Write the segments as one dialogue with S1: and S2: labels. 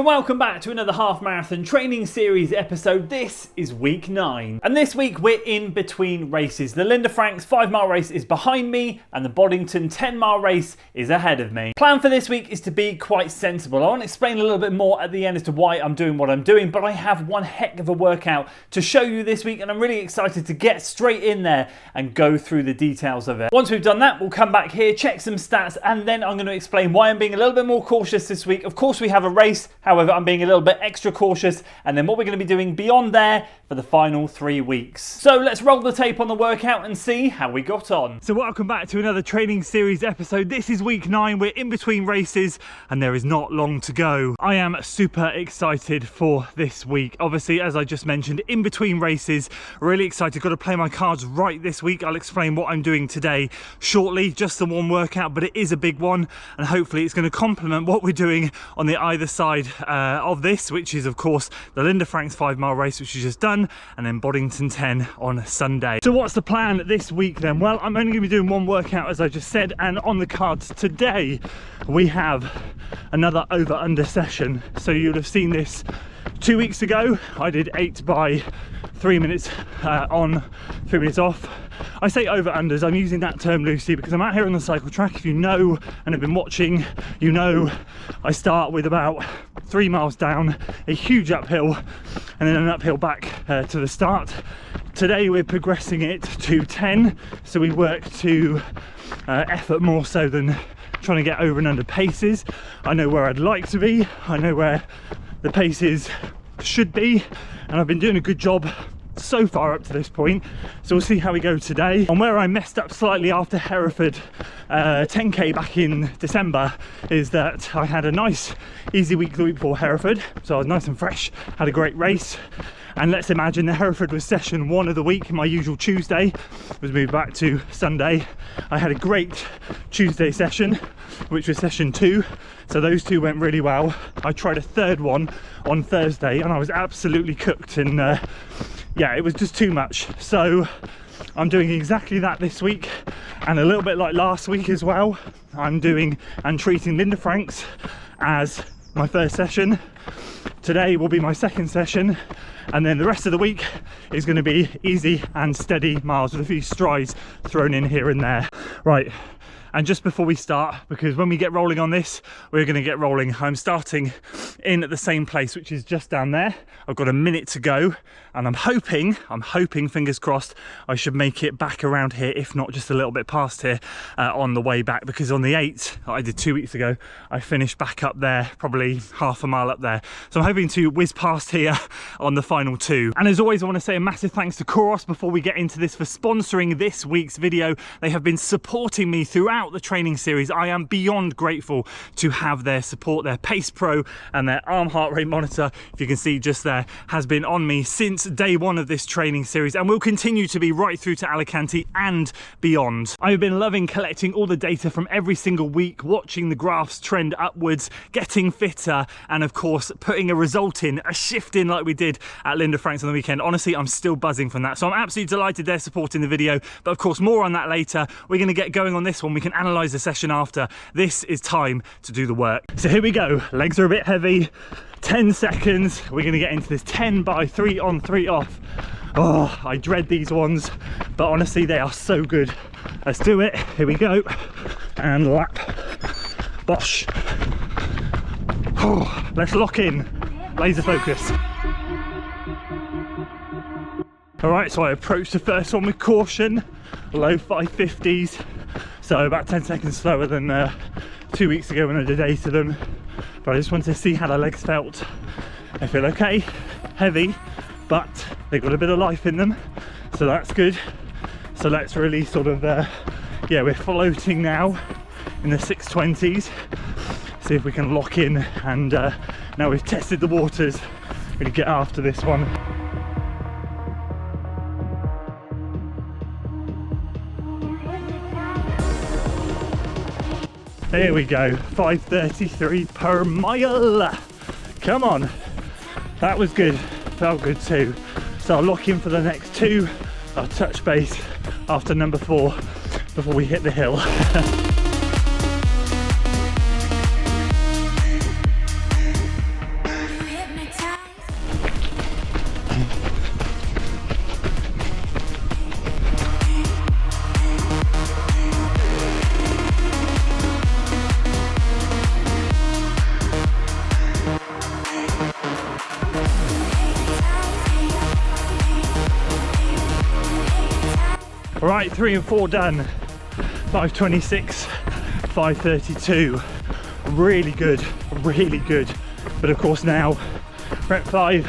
S1: Welcome back to another half marathon training series episode. This is week 9 and this week we're in between races. The Linda Franks 5-mile race is behind me and the Boddington 10-mile race is ahead of me. Plan for this week is to be quite sensible. I want to explain a little bit more at the end as to why I'm doing what I'm doing, but I have one heck of a workout to show you this week and I'm really excited to get straight in there and go through the details of it. Once we've done that, we'll come back here, check some stats, and then I'm going to explain why I'm being a little bit more cautious this week. Of course we have a race, however I'm being a little bit extra cautious, and then what we're going to be doing beyond there for the final 3 weeks. So let's roll the tape on the workout and see how we got on. So welcome back to another training series episode. This is week 9, we're in between races and there is not long to go. I am super excited for this week. Obviously, as I just mentioned, in between races, really excited. Got to play my cards right this week. I'll explain what I'm doing today shortly. Just the one workout, but it is a big one and hopefully it's going to complement what we're doing on the either side of this, which is of course the Linda Franks 5-mile race, which we just done, and then Boddington 10 on Sunday. So what's the plan this week then? Well, I'm only going to be doing one workout as I just said, and on the cards today we have another over-under session. So you'd have seen this 2 weeks ago. I did 8 by 3 minutes on, 3 minutes off. I say over-unders, I'm using that term loosely because I'm out here on the cycle track. If you know and have been watching, you know I start with about 3 miles down, a huge uphill, and then an uphill back to the start. Today we're progressing it to 10, so we work to effort more so than trying to get over and under paces. I know where I'd like to be, I know where the paces should be, and I've been doing a good job so far up to this point, so we'll see how we go today. And where I messed up slightly after Hereford 10k back in December is that I had a nice easy week the week before Hereford, so I was nice and fresh, had a great race. And let's imagine the Hereford was session 1 of the week. My usual Tuesday was moved back to Sunday. I had a great Tuesday session, which was session 2, so those 2 went really well. I tried a third one on Thursday and I was absolutely cooked, and yeah, it was just too much. So I'm doing exactly that this week, and a little bit like last week as well, I'm doing and treating Linda Franks as my first session. Today will be my second session, and then the rest of the week is going to be easy and steady miles with a few strides thrown in here and there. Right, and just before we start, because when we get rolling on this, we're going to get rolling, I'm starting in at the same place, which is just down there. I've got a minute to go, and I'm hoping, fingers crossed, I should make it back around here, if not just a little bit past here on the way back, because on the 8 that I did 2 weeks ago, I finished back up there, probably half a mile up there. So I'm hoping to whiz past here on the final 2. And as always, I want to say a massive thanks to COROS before we get into this for sponsoring this week's video. They have been supporting me throughout the training series. I am beyond grateful to have their support. Their Pace Pro and their arm heart rate monitor, if you can see just there, has been on me since day 1 of this training series and will continue to be right through to Alicante and beyond. I've been loving collecting all the data from every single week, watching the graphs trend upwards, getting fitter, and of course putting a result in, a shift in like we did at Linda Franks on the weekend. Honestly, I'm still buzzing from that, so I'm absolutely delighted they're supporting the video, but of course more on that later. We're going to get going on this one. We can analyze the session after. This is time to do the work. So here we go. Legs are a bit heavy, 10 seconds. We're going to get into this 10 by 3 on 3 off. Oh, I dread these ones, but honestly they are so good. Let's do it. Here we go. And lap. Bosh. Oh, let's lock in. Laser focus. All right, so I approached the first one with caution, low 550s. So about 10 seconds slower than 2 weeks ago when I did 8 of them. But I just wanted to see how the legs felt. They feel okay, heavy, but they've got a bit of life in them, so that's good. So let's really sort of, yeah, we're floating now in the 620s. See if we can lock in, and now we've tested the waters, really get after this one. Here we go, 5:33 per mile. Come on, that was good, felt good too. So I'll lock in for the next 2. I'll touch base after number 4 before we hit the hill. Right, 3 and 4 done. 5:26, 5:32. Really good, really good. But of course now, rep 5,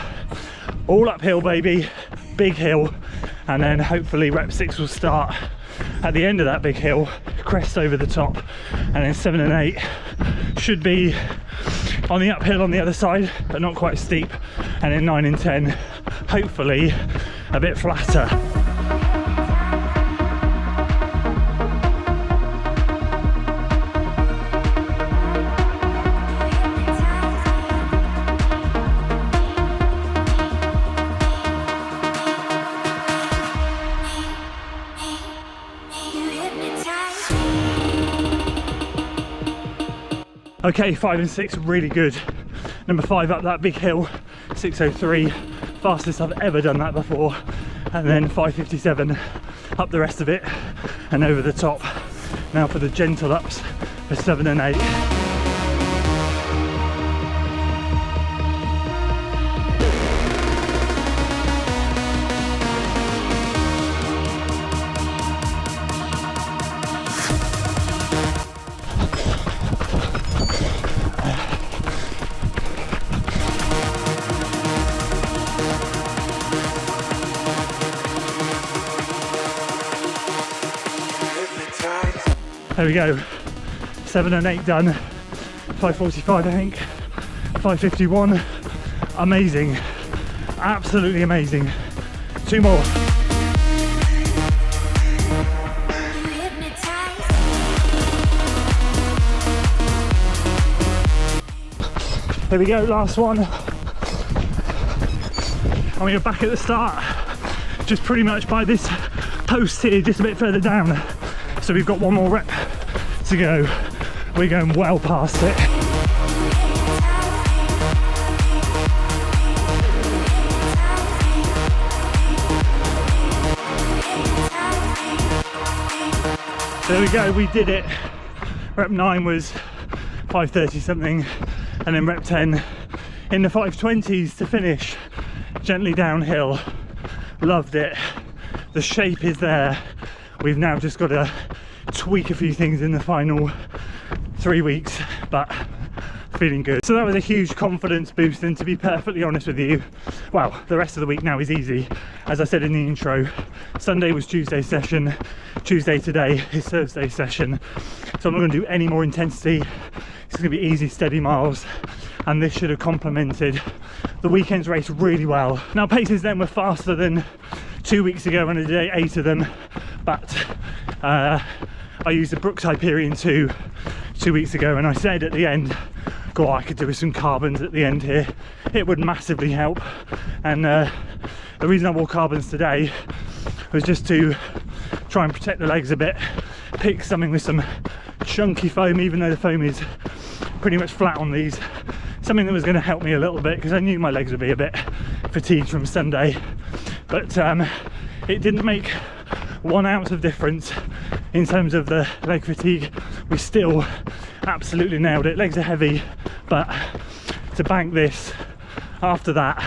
S1: all uphill baby, big hill. And then hopefully rep 6 will start at the end of that big hill, crest over the top. And then 7 and 8 should be on the uphill on the other side, but not quite steep. And then 9 and 10, hopefully a bit flatter. Okay, 5 and 6, really good. Number 5 up that big hill, 6:03, fastest I've ever done that before. And then 5:57 up the rest of it and over the top. Now for the gentle ups for 7 and 8. There we go, 7 and 8 done, 5:45 I think, 5:51, amazing, absolutely amazing. 2 more. There we go, last one. And we are back at the start, just pretty much by this post here, just a bit further down. So we've got 1 more rep to go. We're going well past it. There we go, we did it. Rep 9 was 5:30 something, and then rep 10 in the 5:20s to finish. Gently downhill. Loved it. The shape is there. We've now just got to tweak a few things in the final 3 weeks, but feeling good. So that was a huge confidence boost, and to be perfectly honest with you, well, the rest of the week now is easy. As I said in the intro, Sunday was Tuesday's session, Tuesday today is Thursday's session, so I'm not going to do any more intensity. It's going to be easy, steady miles, and this should have complemented the weekend's race really well. Now paces then were faster than 2 weeks ago when I did 8 of them, but I used the Brooks Hyperion 2 weeks ago, and I said at the end, God, I could do with some carbons at the end here. It would massively help. And the reason I wore carbons today was just to try and protect the legs a bit, pick something with some chunky foam, even though the foam is pretty much flat on these, something that was going to help me a little bit, because I knew my legs would be a bit fatigued from Sunday. But it didn't make 1 ounce of difference in terms of the leg fatigue. We still absolutely nailed it. Legs are heavy, but to bank this after that,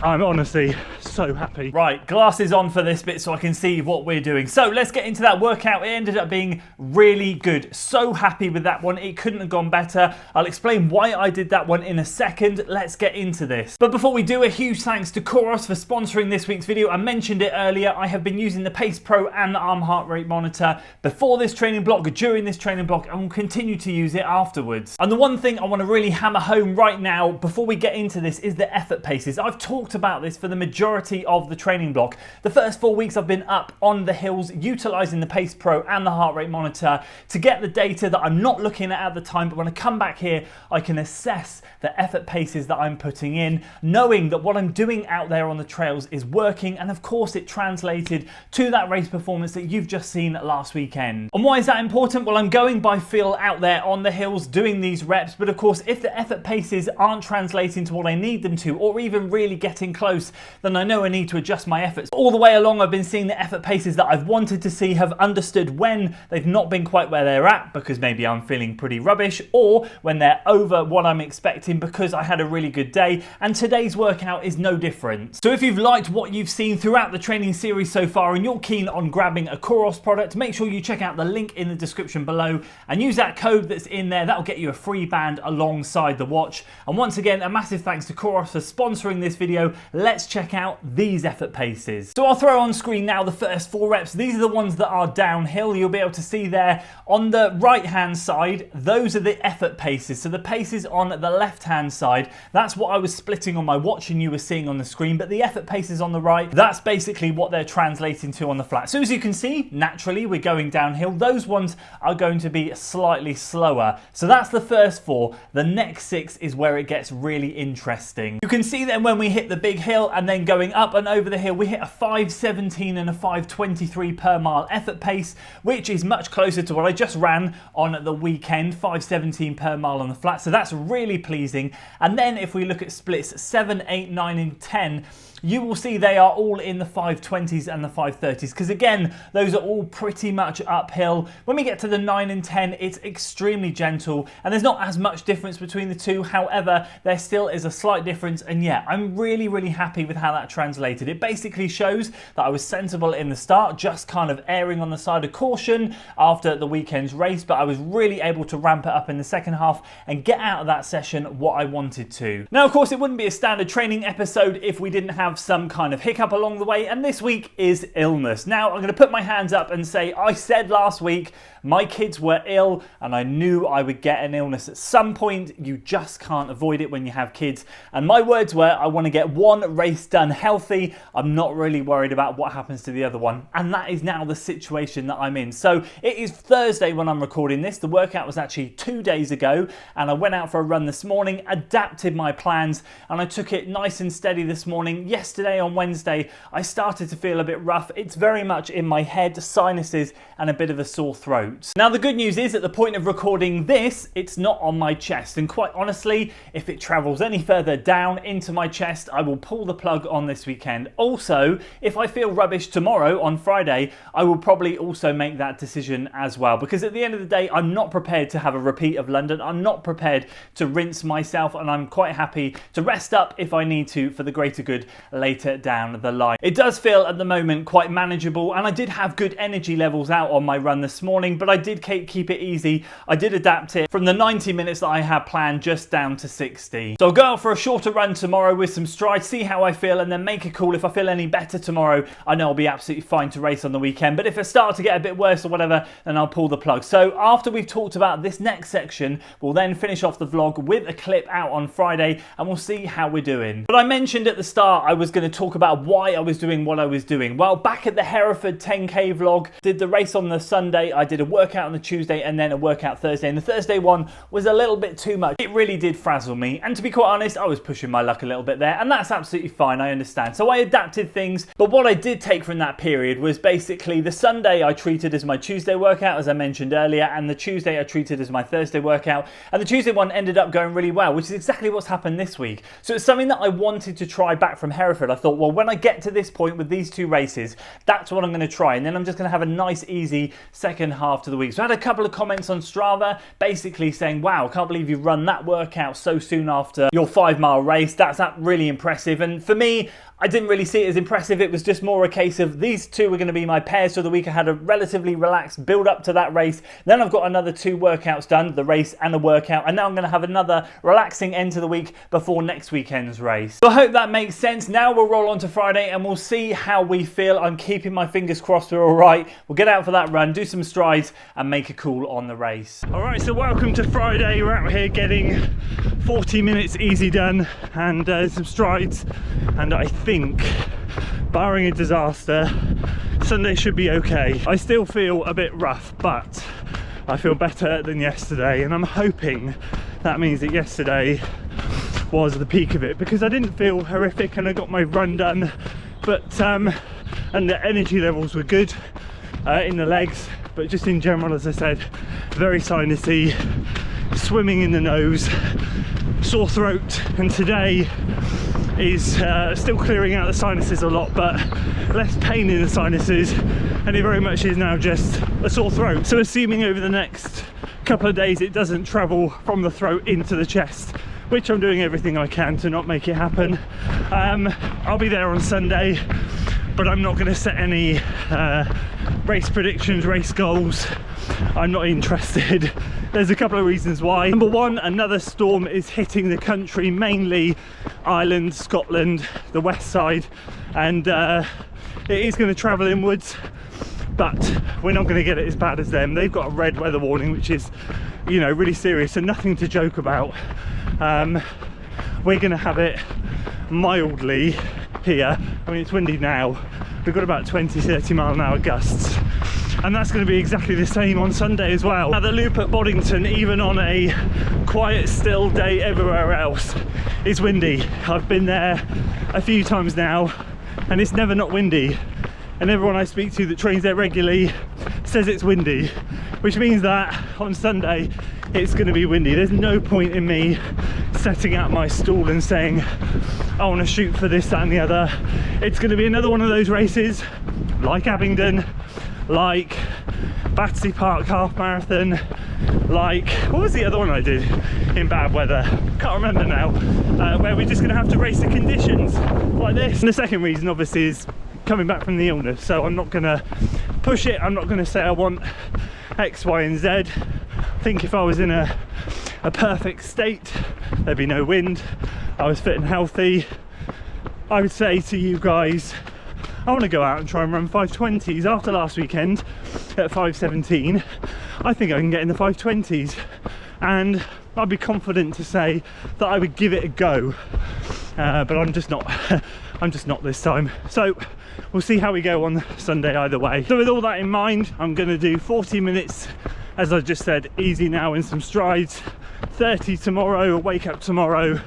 S1: I'm honestly so happy. Right, glasses on for this bit so I can see what we're doing. So let's get into that workout. It ended up being really good. So happy with that one. It couldn't have gone better. I'll explain why I did that one in a second. Let's get into this. But before we do, a huge thanks to COROS for sponsoring this week's video. I mentioned it earlier. I have been using the Pace Pro and the arm heart rate monitor before this training block, during this training block, and will continue to use it afterwards. And the one thing I want to really hammer home right now before we get into this is the effort paces. I've talked about this for the majority of the training block. The first 4 weeks I've been up on the hills utilizing the Pace Pro and the heart rate monitor to get the data that I'm not looking at the time, but when I come back here I can assess the effort paces that I'm putting in, knowing that what I'm doing out there on the trails is working, and of course it translated to that race performance that you've just seen last weekend. And why is that important? Well, I'm going by feel out there on the hills doing these reps, but of course if the effort paces aren't translating to what I need them to, or even really getting close, then I know know I need to adjust my efforts. All the way along, I've been seeing the effort paces that I've wanted to see, have understood when they've not been quite where they're at because maybe I'm feeling pretty rubbish, or when they're over what I'm expecting because I had a really good day, and today's workout is no different. So if you've liked what you've seen throughout the training series so far and you're keen on grabbing a COROS product, make sure you check out the link in the description below and use that code that's in there. That'll get you a free band alongside the watch. And once again, a massive thanks to COROS for sponsoring this video. Let's check out these effort paces. So I'll throw on screen now the first 4 reps. These are the ones that are downhill. You'll be able to see there on the right hand side, those are the effort paces. So the paces on the left hand side, that's what I was splitting on my watch and you were seeing on the screen, but the effort paces on the right, that's basically what they're translating to on the flat. So as you can see, naturally we're going downhill. Those ones are going to be slightly slower. So that's the first 4. The next 6 is where it gets really interesting. You can see then when we hit the big hill and then going up and over the hill, we hit a 5:17 and a 5:23 per mile effort pace, which is much closer to what I just ran on the weekend, 5:17 per mile on the flat. So that's really pleasing. And then if we look at splits 7, 8, 9 and 10, you will see they are all in the 5:20s and the 5:30s, because again, those are all pretty much uphill. When we get to the 9 and 10, it's extremely gentle and there's not as much difference between the two. However, there still is a slight difference, and yeah, I'm really happy with how that translated. It basically shows that I was sensible in the start, just kind of erring on the side of caution after the weekend's race, but I was really able to ramp it up in the second half and get out of that session what I wanted to. Now, of course, it wouldn't be a standard training episode if we didn't have some kind of hiccup along the way, and this week is illness. Now, I'm going to put my hands up and say I said last week my kids were ill and I knew I would get an illness at some point. You just can't avoid it when you have kids. And my words were, I want to get one race done healthy. I'm not really worried about what happens to the other one. And that is now the situation that I'm in. So it is Thursday when I'm recording this. The workout was actually 2 days ago and I went out for a run this morning, adapted my plans, and I took it nice and steady this morning. Yesterday on Wednesday, I started to feel a bit rough. It's very much in my head, sinuses, and a bit of a sore throat. Now, the good news is at the point of recording this, it's not on my chest. And quite honestly, if it travels any further down into my chest, I will pull the plug on this weekend. Also, if I feel rubbish tomorrow on Friday, I will probably also make that decision as well. Because at the end of the day, I'm not prepared to have a repeat of London. I'm not prepared to rinse myself, and I'm quite happy to rest up if I need to for the greater good later down the line. It does feel at the moment quite manageable, and I did have good energy levels out on my run this morning, but I did keep it easy. I did adapt it from the 90 minutes that I had planned just down to 60. So I'll go out for a shorter run tomorrow with some strides, see how I feel, and then make a call. If I feel any better tomorrow, I know I'll be absolutely fine to race on the weekend. But if I start to get a bit worse or whatever, then I'll pull the plug. So after we've talked about this next section, we'll then finish off the vlog with a clip out on Friday, and we'll see how we're doing. But I mentioned at the start I was going to talk about why I was doing what I was doing. Well, back at the Hereford 10k vlog, did the race on the Sunday, I did a workout on the Tuesday and then a workout Thursday, and the Thursday one was a little bit too much. It really did frazzle me, and to be quite honest, I was pushing my luck a little bit there, and that's absolutely fine, I understand. So I adapted things, but what I did take from that period was basically the Sunday I treated as my Tuesday workout, as I mentioned earlier, and the Tuesday I treated as my Thursday workout, and the Tuesday one ended up going really well, which is exactly what's happened this week. So it's something that I wanted to try back from Hereford. I thought, well, when I get to this point with these 2 races, that's what I'm going to try, and then I'm just going to have a nice easy second half to the week. So I had a couple of comments on Strava basically saying, wow, I can't believe you run that workout so soon after your 5-mile race. That's really impressive. And for me, I didn't really see it as impressive. It was just more a case of these 2 were going to be my pairs for the week. I had a relatively relaxed build up to that race. Then I've got another 2 workouts done, the race and a workout. And now I'm going to have another relaxing end to the week before next weekend's race. So I hope that makes sense. Now we'll roll on to Friday and we'll see how we feel. I'm keeping my fingers crossed we're all right. We'll get out for that run, do some strides and make a call on the race. All right, so welcome to Friday. We're out here getting 40 minutes easy done and some strides. And I think, barring a disaster, Sunday should be okay. I still feel a bit rough, but I feel better than yesterday, and I'm hoping that means that yesterday was the peak of it, because I didn't feel horrific and I got my run done, but and the energy levels were good in the legs, but just in general, as I said, very sinusy, swimming in the nose, sore throat, and today is still clearing out the sinuses a lot, but less pain in the sinuses, and it very much is now just a sore throat. So assuming over the next couple of days it doesn't travel from the throat into the chest, which I'm doing everything I can to not make it happen, I'll be there on Sunday, but I'm not going to set any race predictions, race goals. I'm not interested. There's a couple of reasons why. Number one, another storm is hitting the country, mainly Ireland, Scotland, the west side, and it is going to travel inwards, but we're not going to get it as bad as them. They've got a red weather warning, which is, you know, really serious and nothing to joke about. We're going to have it mildly here. I mean, it's windy now. We've got about 20-30 mile an hour gusts, and that's going to be exactly the same on Sunday as well. Now, the loop at Boddington, even on a quiet, still day everywhere else, is windy. I've been there a few times now, and it's never not windy. And everyone I speak to that trains there regularly says it's windy, which means that on Sunday it's going to be windy. There's no point in me setting out my stall and saying I want to shoot for this, that and the other. It's going to be another one of those races like Abingdon, like Battersea Park half marathon, like, what was the other one I did in bad weather? Can't remember now, where we're just going to have to race the conditions like this. And the second reason obviously is coming back from the illness, so I'm not going to push it. I'm not going to say I want X, Y and Z. I think if I was in a perfect state, there'd be no wind, I was fit and healthy, I would say to you guys, I want to go out and try and run 520s. After last weekend at 517, I think I can get in the 520s, and I'd be confident to say that I would give it a go, but I'm just not I'm just not this time. So we'll see how we go on Sunday either way. So with all that in mind, I'm going to do 40 minutes, as I just said, easy now in some strides, 30 tomorrow, wake up tomorrow,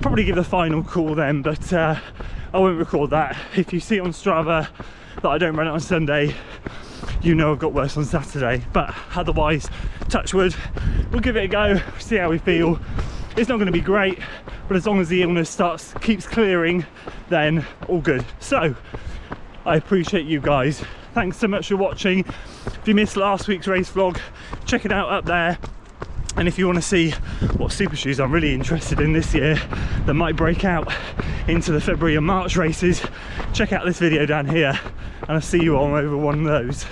S1: probably give the final call then, but I won't record that. If you see on Strava that I don't run it on Sunday, you know I've got worse on Saturday, but otherwise, touch wood, we'll give it a go, see how we feel. It's not going to be great, but as long as the illness keeps clearing, then all good. So I appreciate you guys. Thanks so much for watching. If you missed last week's race vlog, check it out up there. And if you want to see what super shoes I'm really interested in this year that might break out into the February and March races, check out this video down here, and I'll see you all over one of those.